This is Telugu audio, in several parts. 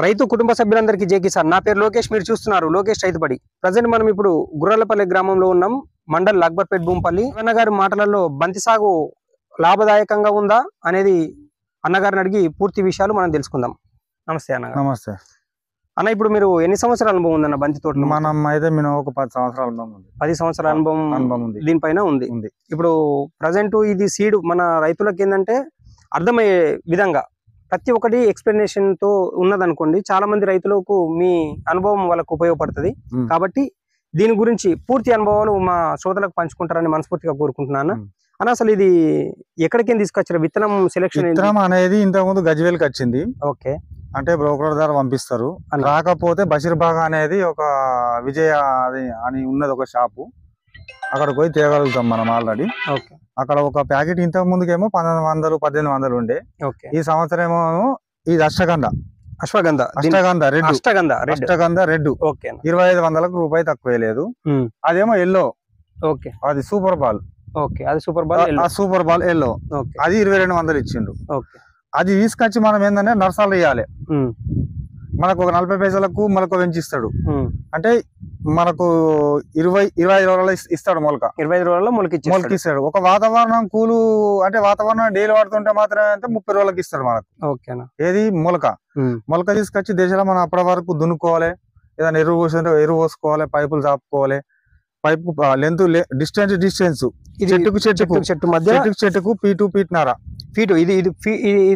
రైతు కుటుంబ సభ్యులందరికీ జై కిసాన్. నా పేరు లోకేష్. మీరు చూస్తున్నారు లోకేష్ రైతుబడి. ప్రజెంట్ మనం ఇప్పుడు గుర్రలపల్లి గ్రామంలో ఉన్నాం. మండల్ అక్బర్పేట్ భూంపల్లి. అన్నగారి మాటలలో బంతి సాగు లాభదాయకంగా ఉందా అనేది అన్నగారిని అడిగి పూర్తి విషయాలు మనం తెలుసుకుందాం. నమస్తే అన్నగారు. నమస్తే అన్న, ఇప్పుడు మీరు ఎన్ని సంవత్సరాల అనుభవం ఉందన్న బంతి తోట? మనం అయితే మేము ఒక 10 సంవత్సరాల అనుభవం ఉంది. 10 సంవత్సరాల అనుభవం ఉంది. దీనిపైన ఉంది. ఇప్పుడు ప్రజెంట్ ఇది సీడ్ మన రైతులకు ఏంటంటే అర్థమయ్యే విధంగా ప్రతి ఒక్కటి ఎక్స్ప్లెనేషన్ తో ఉన్నదనుకోండి, చాలా మంది రైతులకు మీ అనుభవం వాళ్ళకు ఉపయోగపడుతుంది. కాబట్టి దీని గురించి పూర్తి అనుభవాలు మా శ్రోతలకు పంచుకుంటారని మనస్ఫూర్తిగా కోరుకుంటున్నాను. అని అసలు ఇది ఎక్కడికి తీసుకొచ్చారు? విత్తనం సెలెక్షన్ అనేది ఇంతకుముందు గజ్వేల్కి వచ్చింది. ఓకే, అంటే బ్రోకర్ ద్వారా పంపిస్తారు. రాకపోతే బషీర్బాగ్ అనేది ఒక విజయ అని ఉన్నది ఒక షాపు, అక్కడ పోయి తేగలుగుతాం మనం ఆల్రెడీ. ఓకే, అక్కడ ఒక ప్యాకెట్ ఇంతకు ముందుకేమో 1200 1800 ఉండే. ఈ సంవత్సరం ఏమో ఇది అశ్వగంధ రెడ్ 2500 రూపాయి తక్కువ లేదు. అదేమో ఎల్లో. ఓకే, అది సూపర్ బాల్. ఓకే, అది సూపర్ బాల్ ఎల్లో. అది 2200 ఇచ్చిండు. ఓకే, అది తీసుకొచ్చి మనం ఏంటంటే నర్సాలు వేయాలి. మనకు ఒక 40 పైసలకు మొలక పెంచిస్తాడు. అంటే మనకు 25 రోజుల్లో ఇస్తాడు మొలక. 25 రోజుల్లో మొలక ఇస్తాడు. ఒక వాతావరణం కూలు అంటే వాతావరణం డైలీ వాడుతుంటే మాత్రమే అంటే 30 రోజులకి ఇస్తాడు మనకు. ఓకేనా? ఏది మొలక తీసుకొచ్చి దేశంలో మనం అప్పటి వరకు దున్నుకోవాలి. ఏదైనా ఎరువు పోసింటే ఎరువు పోసుకోవాలి, పైపులు చాపుకోవాలి. పైపు లెంత్ డిస్టెన్స్ చెట్టుకు మధ్య చెట్టుకు ఫీటు ఫీట్నర ఫీటు. ఇది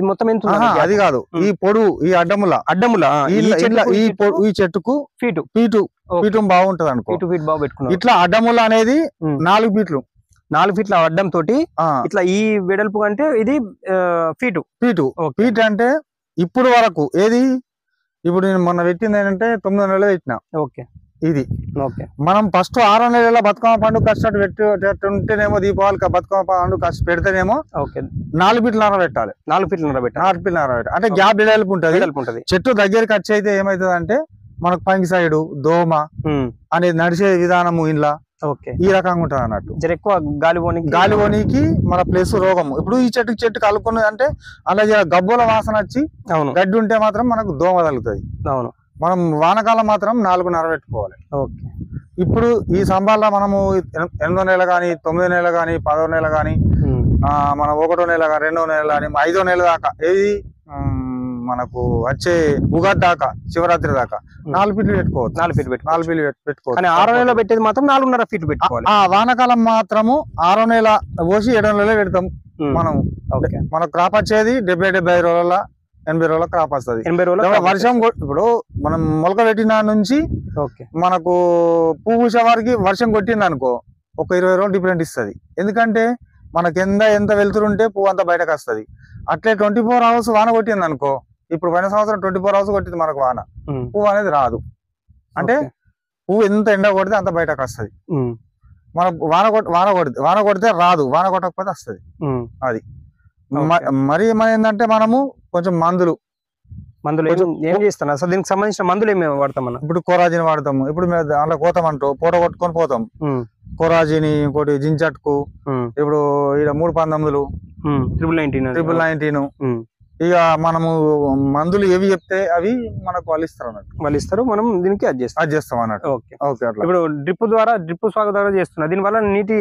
మొత్తం ఎంత? అది కాదు, ఈ పొడువు ఈ అడ్డముల ఈ చెట్టుకు ఫీటు బాగుంటది అనుకో. బాగా పెట్టుకున్నాం. ఇట్లా అడ్డముల అనేది 4 ఫీట్లు 4 ఫీట్ల అడ్డం తోటి ఇట్లా ఈ వెడల్పు అంటే ఇది ఫీట్ అంటే ఇప్పుడు వరకు ఏది ఇప్పుడు నేను మొన్న పెట్టింది ఏంటంటే 9 నెలలు పెట్టిన. ఓకే, ఇది మనం ఫస్ట్ 6 నెలల బతుకమ్మ పండుగ కష్టం పెట్టుంటేనేమో దీపావళి బతుకమ్మ పండుగ కష్టం పెడితేనేమో 4 ఫీట్లన్నర పెట్టాలి. 4 ఫీట్లన్నర పెట్టాలి. అంటే గ్యాప్ వెడల్పు ఉంటది. చెట్టు దగ్గరికి వచ్చి అయితే ఏమైతుంది అంటే మనకు పంగి సైడ్ దోమ అనేది నడిచే విధానము ఇంట్లో ఈ రకంగా ఉంటది అన్నట్టు. ఎక్కువ గాలిపోనికి మన ప్లేస్ రోగము. ఇప్పుడు ఈ చెట్టుకి అల్లుకున్నది అంటే అలాగే గబ్బుల వాసన వచ్చి గడ్డి ఉంటే మాత్రం మనకు దోమ తగులుతుంది. అవును, మనం వానకాలం మాత్రం 4:30 పెట్టుకోవాలి. ఓకే, ఇప్పుడు ఈ సంబాల్లో మనము 8వ నెల కానీ 9వ నెల కానీ 10వ నెల కానీ మనం 1వ నెల కానీ 2వ నెల కానీ 5వ నెల దాకా ఏది మనకు వచ్చే ఉగాది దాకా శివరాత్రి దాకా 4 ఫీట్లు పెట్టుకోవచ్చు. 4 ఫీట్లు పెట్టుకోవచ్చు. 6వ నెల పెట్టేది మాత్రం 4:30 ఫీట్లు పెట్టుకోవాలి. వానకాలం మాత్రము 6వ నెల పోసి 7వ నెల పెడతాం మనం. మనకు క్రాప్ వచ్చేది 70-75 రోజుల 80 రోజుల క్రాప్ వస్తుంది. 80 రోజుల వర్షం ఇప్పుడు మనం మొలక పెట్టిన నుంచి మనకు పువ్వు పూసే వారికి వర్షం కొట్టింది అనుకో ఒక 20 రోజులు డిఫరెంట్ ఇస్తుంది. ఎందుకంటే మనకి ఎంత వెళ్తుంటే పువ్వు అంతా బయటకు వస్తుంది. అట్లే 24 అవర్స్ వాన కొట్టింది అనుకో. ఇప్పుడు పోయిన సంవత్సరం 24 అవర్స్ కొట్టింది మనకు వాన, పువ్వు అనేది రాదు. అంటే పువ్వు ఎంత ఎండ కొడితే అంత బయటకు వస్తుంది. మన వాన కొడితే రాదు, వాన కొట్టకపోతే వస్తుంది. అది మరి ఏంటంటే మనము కొంచెం మందులు ఏం చేస్తాం అసలు? దీనికి సంబంధించిన మందులు ఏమేమి వాడతాం మనం? ఇప్పుడు కోరాజిన్ వాడతాము. ఇప్పుడు అందులో పోతామంటూ పూట కొట్టుకొని పోతాం. కోరాజిని, ఇంకోటి జించట్కు, ఇప్పుడు ఇక్కడ 319 999. ఇక మనము మందులు ఏవి చెప్తే అవి మనకు వాళ్ళు ఇస్తారు మనం దీనికి అడ్జస్ట్ చేస్తాం అన్నట్టు. ఓకే, ఇప్పుడు డ్రిప్ సాగు ద్వారా చేస్తున్నా. దీనివల్ల నీటి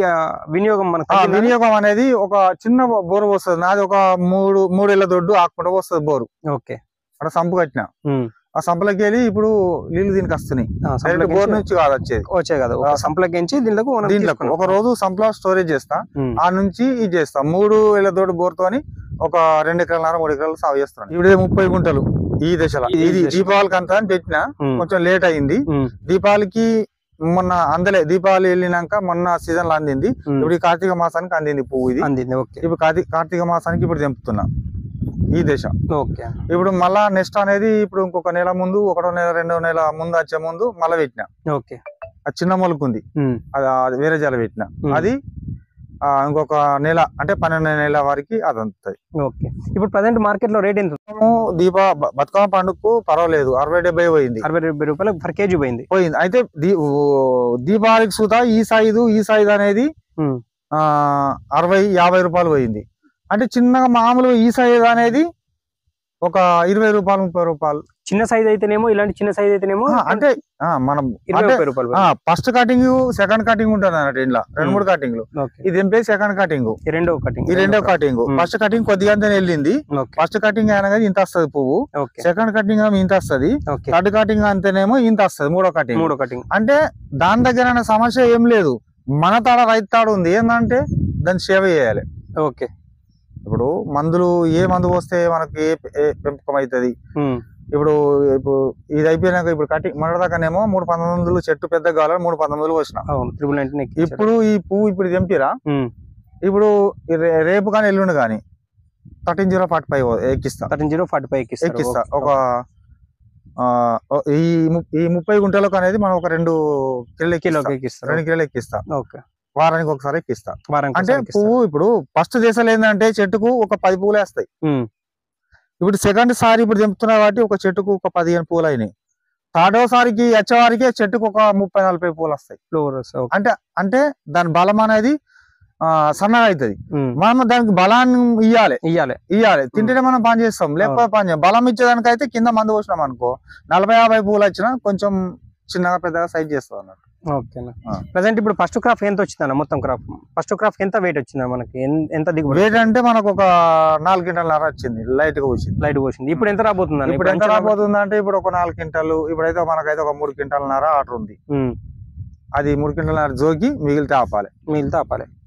వినియోగం అనేది ఒక చిన్న బోరు వస్తుంది. నాది ఒక 3 ఏళ్ల దొడ్డు ఆకుండా వస్తుంది బోరు. ఓకే, అక్కడ సంపు కట్టిన. ఆ సంపలకి వెళ్ళి ఇప్పుడు నీళ్లు దీనికి వస్తున్నాయి. బోర్ నుంచి కాదు వచ్చే కదా, సంపలకి దీంట్లో ఒక రోజు సంపలో స్టోరేజ్ చేస్తా. ఆ నుంచి ఇది చేస్తా. 3 ఏళ్ల దొడ్డు బోర్తోని ఒక 2 ఎకరాల 3 ఎకరాలు సాగు చేస్తున్నాను. ఇప్పుడు 30 గుంటలు ఈ దశలో. ఇది దీపావళికి అంతా అని పెట్టినా, కొంచెం లేట్ అయింది. దీపావళికి మొన్న అందలే, దీపావళి వెళ్ళినాక మొన్న సీజన్ లో అందింది. ఇప్పుడు ఈ కార్తీక మాసానికి అందింది పువ్వు. ఇది అందింది. ఇప్పుడు కార్తీక మాసానికి ఇప్పుడు తెంపుతున్నా ఈ దశ. ఓకే, ఇప్పుడు మళ్ళా నెక్స్ట్ అనేది ఇప్పుడు ఇంకొక నెల ముందు 1వ నెల 2వ నెల ముందు వచ్చే ముందు మళ్ళీ పెట్టిన. ఓకే, అది చిన్న మొలక ఉంది, అది వేరే జాల పెట్టిన. అది ఇంకొక నెల అంటే 12వ నెల వరకు అది అందుతుంది. ఓకే, ఇప్పుడు ప్రజెంట్ మార్కెట్ లో రేట్ ఎంత? బతుకమ్మ పండుగకు పర్వాలేదు 60-70 పోయింది. 60-70 రూపాయలు పర్ కేజీ పోయింది. అయితే దీపావళికి సుతా ఈ సైజు అనేది 60-50 రూపాయలు పోయింది. అంటే చిన్నగా మామూలుగా ఈ సైజ్ అనేది ఒక 20 రూపాయలు 30 రూపాయలు చిన్న సైజ్ అయితేనేమో ఇలాంటి చిన్న సైజ్ అయితేనేమో అంటే మనం 20 రూపాయలు. ఫస్ట్ కటింగ్ సెకండ్ కటింగ్ ఉంటుంది అన్నట్టు ఇంట్లో 2-3 కటింగ్లు. ఇది ఎంపీ సెకండ్ కటింగ్, ఈ రెండో కటింగ్. ఫస్ట్ కటింగ్ కొద్దిగా వెళ్ళింది. ఫస్ట్ కటింగ్ అయినా ఇంత వస్తుంది పువ్వు, సెకండ్ కటింగ్ ఇంత వస్తుంది, థర్డ్ కటింగ్ అంతేనేమో ఇంత వస్తుంది, మూడో కటింగ్. అంటే దాని దగ్గర సమస్య ఏం లేదు. మన తాడ రైతు తాడు ఉంది, ఏంటంటే దాన్ని సేవ చేయాలి. ఓకే, ఇప్పుడు మందులు ఏ మందు పోస్తే మనకి ఏ పెంపకం అవుతుంది. ఇప్పుడు ఇది అయిపోయినాక ఇప్పుడు కటింగ్ మొన్నదాకానేమో 3,1900 చెట్టు పెద్ద కావాలని 3,1900 వచ్చిన. ఇప్పుడు ఈ పువ్వు ఇప్పుడు తెంపిరా, ఇప్పుడు రేపు కానీ ఎల్లుండి కానీ 13,045 ఎక్కిస్తా. 13,045 ఎక్కిస్తా. ఒక ఈ 30 గుంటలకు అనేది మనం ఒక 2 కిలోలు ఎక్కిస్తా. వారానికి ఒకసారి ఎక్కిస్తా. అంటే పువ్వు ఇప్పుడు ఫస్ట్ దశలు ఏంటంటే చెట్టుకు ఒక 10 పువ్వులు వేస్తాయి. ఇప్పుడు సెకండ్ సారి ఇప్పుడు తెంపుతున్నా కాబట్టి ఒక చెట్టుకు ఒక 15 పువ్వులు అయినాయి. థర్డో సారికి వచ్చేవారికి చెట్టుకు ఒక 30-40 పువ్వులు వస్తాయి. అంటే దాని బలం అనేది సన్నగా అవుతుంది. మనం దానికి బలాన్ని ఇయ్యాలి తింటేనే మనం పని చేస్తాం, లేకపోతే పని చేయం. బలం ఇచ్చేదానికైతే కింద మందు పోసినాం అనుకో 40-50 పువ్వులు వచ్చినా కొంచెం చిన్నగా పెద్దగా సైజ్ చేస్తాం అన్నట్టు. ఓకేనా. ప్రజెంట్ ఇప్పుడు ఫస్ట్ క్రాప్ ఎంత వచ్చిందన్న? మొత్తం క్రాప్ ఫస్ట్ క్రాప్ ఎంత వెయిట్ వచ్చిందా మనకి? ఎంత దిగుబడి? వెయిట్ అంటే మనకు ఒక 4 క్వింటాల వచ్చింది. లైట్ గా వచ్చింది. ఇప్పుడు ఎంత రాబోతుంది? ఇప్పుడు ఎంత రాబోతుంది అంటే ఇప్పుడు ఒక 4 క్వింటాలు. ఇప్పుడైతే మనకైతే ఒక 3 క్వింటాలన్నర ఆర్డర్ ఉంది. అది 3 క్వింటాలన్నర జోకి మిగిలితే ఆపాలి.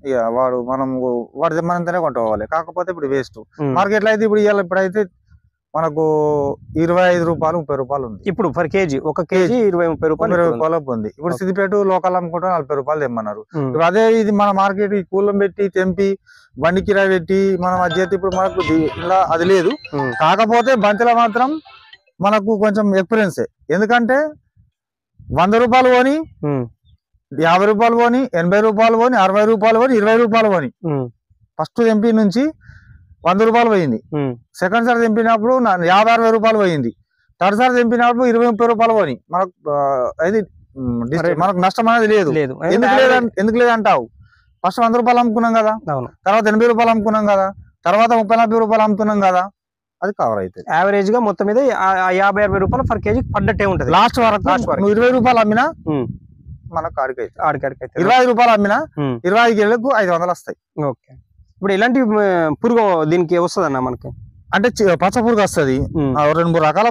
ఇక వాడు తెమ్మనంతనే కొంటపోవాలి. కాకపోతే ఇప్పుడు వేస్ట్. మార్కెట్ లో అయితే ఇప్పుడైతే మనకు 25 రూపాయలు 30 రూపాయలు ఉంది. ఇప్పుడు పర్ కేజీ, ఒక కేజీ 20-30 రూపాయలు ఉంది. ఇప్పుడు సిద్దిపేట లోకల్ అమ్ముకుంటే 40 రూపాయలు తెమ్మన్నారు. ఇప్పుడు అదే ఇది మన మార్కెట్ కూలం పెట్టి తెంపి బండి కిరాయి పెట్టి మనం అది చేస్తే ఇప్పుడు మనకు ఇలా అది లేదు. కాకపోతే బంతిలో మాత్రం మనకు కొంచెం ఎక్స్పీరియన్సే. ఎందుకంటే 100 రూపాయలు పోని, 50 రూపాయలు పోని, 80 రూపాయలు పోని, 60 రూపాయలు పోని, 20 రూపాయలు పోని. ఫస్ట్ ఎంపీ నుంచి 100 రూపాయలు పోయింది. సెకండ్ సార్ తెంపినప్పుడు 50-60 రూపాయలు పోయింది. థర్డ్ సార్ తెంపినప్పుడు 20-30 రూపాయలు పోయి మనకు నష్టం అనేది లేదు. ఎందుకు లేదంటావు? ఫస్ట్ 100 రూపాయలు అమ్ముకున్నాం కదా, తర్వాత 80 రూపాయలు అమ్ముకున్నాం కదా, తర్వాత 30-40 రూపాయలు అమ్ముతున్నాం కదా, అది కవర్ అవుతుంది. యావరేజ్ గా మొత్తం మీద 50-60 రూపాయలు పర్ కేజీ పడ్డట్టే ఉంటుంది. లాస్ట్ వరకు 20 రూపాయలు అమ్మినా మనకు ఆడికైతే 25 రూపాయలు అమ్మినా 25 కిలోలకు 500 వస్తాయి. ఓకే. ఇప్పుడు ఎలాంటి పురుగు దీనికి వస్తుంది అన్న మనకి? అంటే పచ్చ పురుగు వస్తుంది, 2-3 రకాల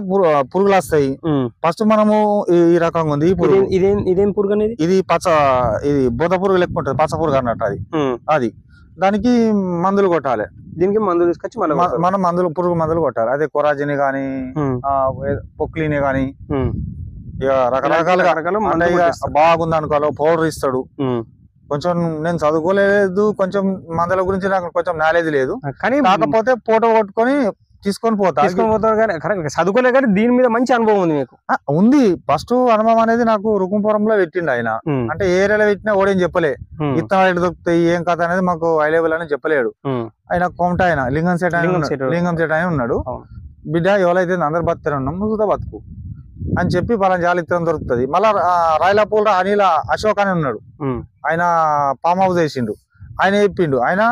పురుగులు వస్తాయి. ఫస్ట్ మనము ఈ రకంగా ఉంది ఈ పురుగు. ఇదేం పురుగు అనేది? ఇది బోధ పురుగు లెక్క ఉంటుంది, పచ్చ పురుగు అన్నట్టు. అది దానికి మందులు కొట్టాలి. దీనికి మందులు తీసుకొచ్చి మనం పురుగు మందులు కొట్టాలి. అదే కొరాజిని గాని పొక్లిని గాని ఇక రకరకాలుగా బాగుంది అనుకోవాలి. పౌడర్ ఇస్తాడు. కొంచెం నేను చదువుకోలేదు, కొంచెం మందుల గురించి నాకు కొంచెం నాలెడ్జ్ లేదు. కానీ కాకపోతే ఫోటో కొట్టుకొని తీసుకొని పోతారు. కానీ చదువుకోలే, కానీ దీని మీద మంచి అనుభవం ఉంది మీకు? ఉంది. ఫస్ట్ అనుభవం అనేది నాకు రుకుంపురంలో పెట్టిండు ఆయన. అంటే ఏ ఏరియాలో పెట్టినా ఓడేం చెప్పలే. ఇత్తనాలు ఎటు దొరుకుతాయి ఏం కథ అనేది మాకు అవైలబుల్ అని చెప్పలేడు. ఆయన కోమట ఆయన లింగం సెట్ ఆయన ఉన్నాడు. బిడ్డ ఎవరైతే అందరు బతుకుతారు ఉన్నాం, నువ్వు బతుకు అని చెప్పి పలానా జాలి ఇత్తనం దొరుకుతుంది. మళ్ళా రాయలపూల్ అనిల అశోక్ అని ఉన్నాడు. ఆయన ఫామ్ హౌస్ వేసిండు. ఆయన చెప్పిండు, ఆయన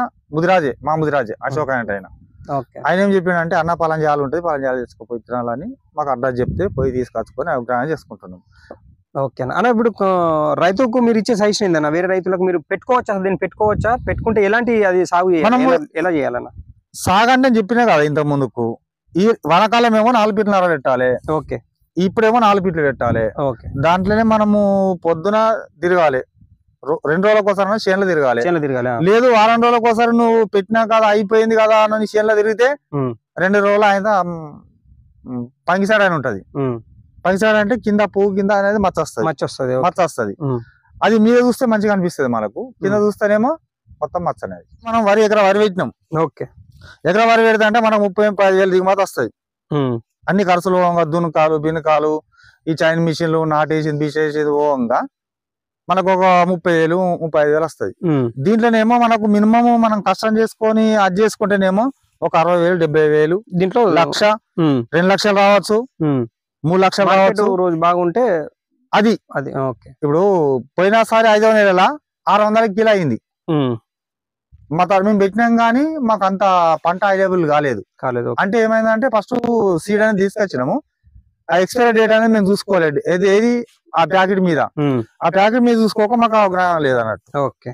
మా ముదిరాజే అశోక్ అంటే ఆయన ఏం చెప్పిండు అంటే, అన్న పలానా జాలు ఉంటుంది, పలానా జాలు తెచ్చుకోపోయి ఇత్తనాలని మాకు అడ్రస్ చెప్తే పోయి తీసుకొచ్చుకొని అభిప్రాయం చేసుకుంటున్నాం. ఓకే అన్న. ఇప్పుడు రైతుకు మీరు ఇచ్చే సజెషన్ ఏందన్న? వేరే రైతులకు మీరు పెట్టుకోవచ్చా? దీన్ని పెట్టుకోవచ్చా? పెట్టుకుంటే ఎలాంటి అది సాగు ఎలా చేయాలన్న? సాగు అంటే చెప్పినా కదా ఇంత ముందుకు. ఈ వానాకాలం ఏమో 4 ఫీట్ల పెట్టాలి. ఓకే. ఇప్పుడేమో 4 ఫీట్లు పెట్టాలి. దాంట్లోనే మనము పొద్దున తిరగాలి, 2 రోజులకోసారి చేనులో తిరగాలి. లేదు వారం రోజులకోసారి నువ్వు పెట్టినా కదా అయిపోయింది కదా అని చేనులో తిరిగితే 2 రోజులు ఆయన పంగిసాడు అని ఉంటది. పంగిసాడు అంటే కింద పువ్వు కింద అనేది మచ్చ వస్తుంది. అది మీద చూస్తే మంచిగా అనిపిస్తుంది మనకు, కింద చూస్తేనేమో మొత్తం మచ్చ అనేది. మనం ఎకరా వరి పెట్టినాం. ఓకే. ఎకరా వరి పెడితే అంటే మనకు 30-35 దిగుమతి వస్తుంది. అన్ని ఖర్చులు దున్నుకాలు బిన్నుకాలు ఈ చైన్ మిషన్లు నాటేసింది బీసేసేది పోగా మనకు ఒక 30,000-35,000 వస్తుంది. దీంట్లోనేమో మనకు మినిమం మనం కష్టం చేసుకొని అది చేసుకుంటేనేమో ఒక 60,000-70,000, దీంట్లో 1,00,000-2 లక్షలు రావచ్చు, 3 లక్షలు రావచ్చు. రోజు బాగుంటే అది. ఓకే. ఇప్పుడు పోయినసారి 5వ నెల 600 కిలో అయింది. మేము పెట్టినాం కానీ మాకు అంత పంట అవైలబుల్ కాలేదు. అంటే ఏమైందంటే ఫస్ట్ సీడ్ అనేది తీసుకొచ్చినాము, ఆ ఎక్స్పైరీ డేట్ అనేది మేము చూసుకోలేదు. ఏది ఆ ప్యాకెట్ మీద చూసుకోక మాకు అవగాహన లేదన్నట్టు. ఓకే,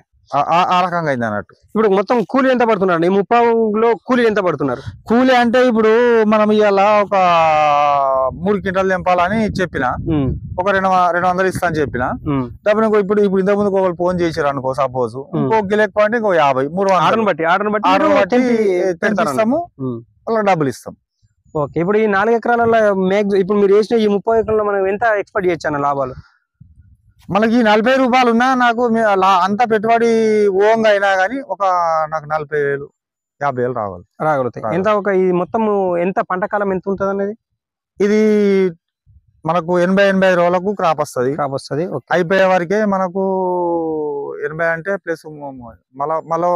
ఆ రకంగా అయింది అన్నట్టు. ఇప్పుడు మొత్తం కూలీ ఎంత పడుతున్నారు? ఈ 30లో కూలీ ఎంత పడుతున్నారు? కూలీ అంటే ఇప్పుడు మనం ఇవాళ ఒక 3 క్వింటాలు తెంపాలని చెప్పిన, ఒక 200 ఇస్తా అని చెప్పిన. డబ్బులు ఇప్పుడు ఇంతకు ముందు ఒకళ్ళు ఫోన్ చేశారు అనుకో, సపోజ్ ఇంకో కిలో ఎక్కువ అంటే ఇంకో 50, 300 ఆర్డర్ బట్టి తెంపిస్తాము, వాళ్ళకి డబ్బులు ఇస్తాం. ఓకే, ఇప్పుడు ఈ 4 ఎకరాలలో ఇప్పుడు మీరు వేసిన ఈ 30 ఎకరాల్లో మనం ఎంత ఎక్స్పెక్ట్ చేయొచ్చు అన్న లాభాలు? మనకి 40 రూపాయలు ఉన్నా నాకు అంత పెట్టుబడి ఓంగా అయినా గానీ నాకు 40,000 50,000 రాగలుగుతాయి. ఎంత ఈ మొత్తం ఎంత పంట కాలం ఎంత ఉంటుంది అనేది? ఇది మనకు 80-85 రోజులకు క్రాప్ వస్తుంది. అయిపోయే వరకే మనకు 80 అంటే ప్లస్ మళ్ళీ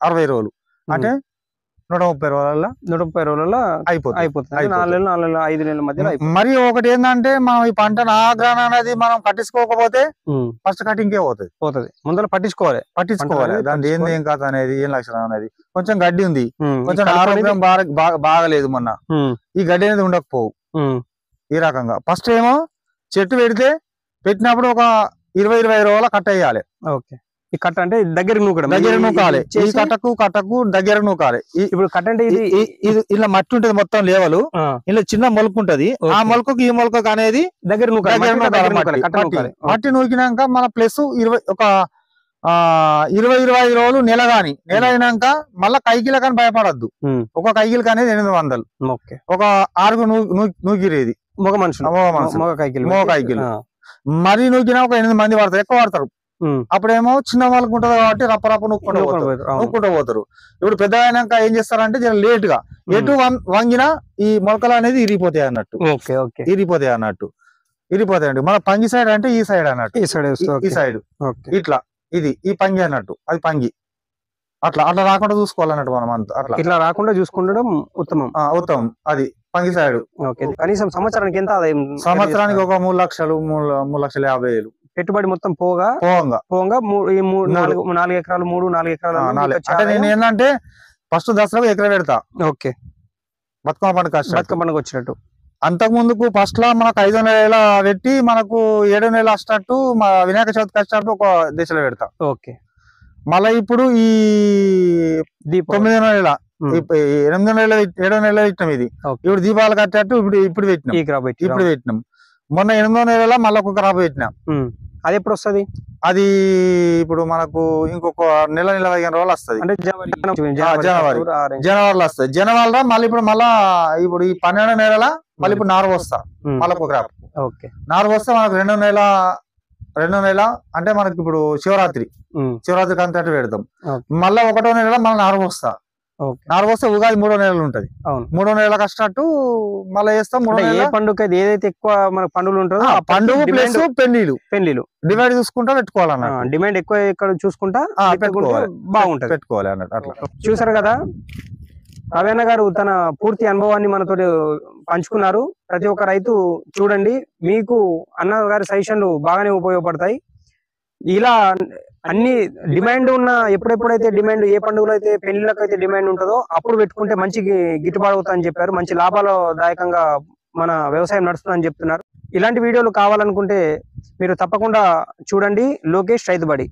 60 రోజులు అంటే 130 రోజులలో అయిపోతుంది. 4 నెలలు 5 నెలల మధ్యలో. మరి ఒకటి ఏంటంటే మనం ఈ పంట నాగ్రాన్ అనేది మనం పట్టించుకోకపోతే ఫస్ట్ కటింగ్కే పోతుంది. ముందర పట్టించుకోవాలి దాని ఏం కాదు అనేది, ఏం లక్షణం అనేది. కొంచెం గడ్డి ఉంది, కొంచెం ఆరోగ్యం బాగలేదు, మొన్న ఈ గడ్డి అనేది ఉండకపోవు. ఈ రకంగా ఫస్ట్ ఏమో చెట్టు పెట్టినప్పుడు ఒక 20-25 రోజుల కట్ అయ్యాలి. ఓకే, ఈ కట్ట అంటే దగ్గర నూకాలి. ఈ కట్టకు దగ్గర నూకాలి. ఇప్పుడు కట్ట అంటే ఇది ఇలా మట్టి ఉంటది మొత్తం లేవలు, ఇలా చిన్న మొలక ఉంటది. ఆ మొలకకు ఈ మొలకకు అనేది దగ్గర మట్టి నూకినాక మన ప్లస్ 20-25 రోజులు నెల అయినాక మళ్ళా కైకిల కానీ భయపడద్దు. ఒక కైకిలకి అనేది 800. ఒక 6 నూకిరేది మగ మనుషులు, మగ కైకిలు. మరి నూకినా ఒక 8 మంది పడతారు, ఎక్కువ పడతారు. అప్పుడేమో చిన్న వాళ్ళకు ఉంటది కాబట్టి రప్ప నూక్కుంటూ పోతారు. ఇప్పుడు పెద్ద అయినాక ఏం చేస్తారంటే జర లేట్ గా ఎటు వంగినా ఈ మొలకలు అనేది ఇరిగిపోతాయి అన్నట్టు. ఇరిగిపోతాయండి. మన పంగి సైడ్ అంటే ఈ సైడ్ అన్నట్టు, ఈ సైడ్ ఇట్లా ఈ పంగి అన్నట్టు, అది పంగి అట్లా రాకుండా చూసుకోవాలన్నట్టు. మనం అట్లా ఇట్లా రాకుండా చూసుకుంటడం ఉత్తమం. అది పంగి సైడ్. కనీసం సంవత్సరానికి ఎంత ఆదాయం? సంవత్సరానికి ఒక 3,50,000 పెట్టుబడి మొత్తం పోగా 4 ఎకరాలు 4 ఎకరాలు అంటే నేను ఏంటంటే ఫస్ట్ దసరాకు ఎకరా పెడతా. ఓకే, బతుకమ్మ పండుగ వచ్చినట్టు. అంతకు ముందుకు ఫస్ట్ లా మనకు 5 నెలల పెట్టి మనకు 7 నెలలు వచ్చినట్టు, వినాయక చవితికి వచ్చినట్టు ఒక దశలో పెడతా. ఓకే, మళ్ళీ ఇప్పుడు ఈ 9 నెలల 8 నెలలు 7 నెలలు పెట్టినాం. ఇది ఇప్పుడు దీపావళి కట్టేట్టు ఇప్పుడు పెట్టినాం. మొన్న 8వ నెలల మళ్ళీ ఒక క్రాప్ పెట్టినాం. అది ఎప్పుడు వస్తుంది? అది ఇప్పుడు మనకు ఇంకొక నెల 15 రోజులు వస్తుంది. అంటే జనవరిలో వస్తుంది. జనవరిలో మళ్ళీ ఇప్పుడు ఈ 12వ నెలల మళ్ళీ ఇప్పుడు నారు వస్తా, మళ్ళీ ఒక క్రాప్. నారు వస్తే మనకు 2వ నెల అంటే మనకి ఇప్పుడు శివరాత్రికి అంతటా పెడతాం. మళ్ళీ 1వ నెల మళ్ళీ నారు వస్తా. నారు వస్తే ఉగాది 3వ నెలలు ఉంటది. 3వ నెల కష్టట్టు మళ్ళీ వేస్తాం. ఏ పండుగ ఏదైతే ఎక్కువ మనకు పండుగలు ఉంటుందో పండుగ ప్లస్ పెళ్లిలు డివైడ్ చూసుకుంటా పెట్టుకోవాలన్న. డిమాండ్ ఎక్కువ ఇక్కడ చూసుకుంటా బాగుంటది, పెట్టుకోవాలి అన్నట్టు. అట్లా చూసారు కదా, రవీణ గారు తన పూర్తి అనుభవాన్ని మనతో పంచుకున్నారు. ప్రతి ఒక్క రైతు చూడండి, మీకు అన్న గారి సజెషన్లు బాగానే ఉపయోగపడతాయి. ఇలా అన్ని డిమాండ్ ఉన్న ఎప్పుడెప్పుడైతే డిమాండ్ ఏ పండుగలు అయితే పెళ్లిళ్ళకి అయితే డిమాండ్ ఉంటుందో అప్పుడు పెట్టుకుంటే మంచి గిట్టుబాటు అవుతుందని చెప్పారు. మంచి లాభాలదాయకంగా మన వ్యవసాయం నడుస్తుందని చెప్తున్నారు. ఇలాంటి వీడియోలు కావాలనుకుంటే మీరు తప్పకుండా చూడండి లోకేష్ రైతుబడి.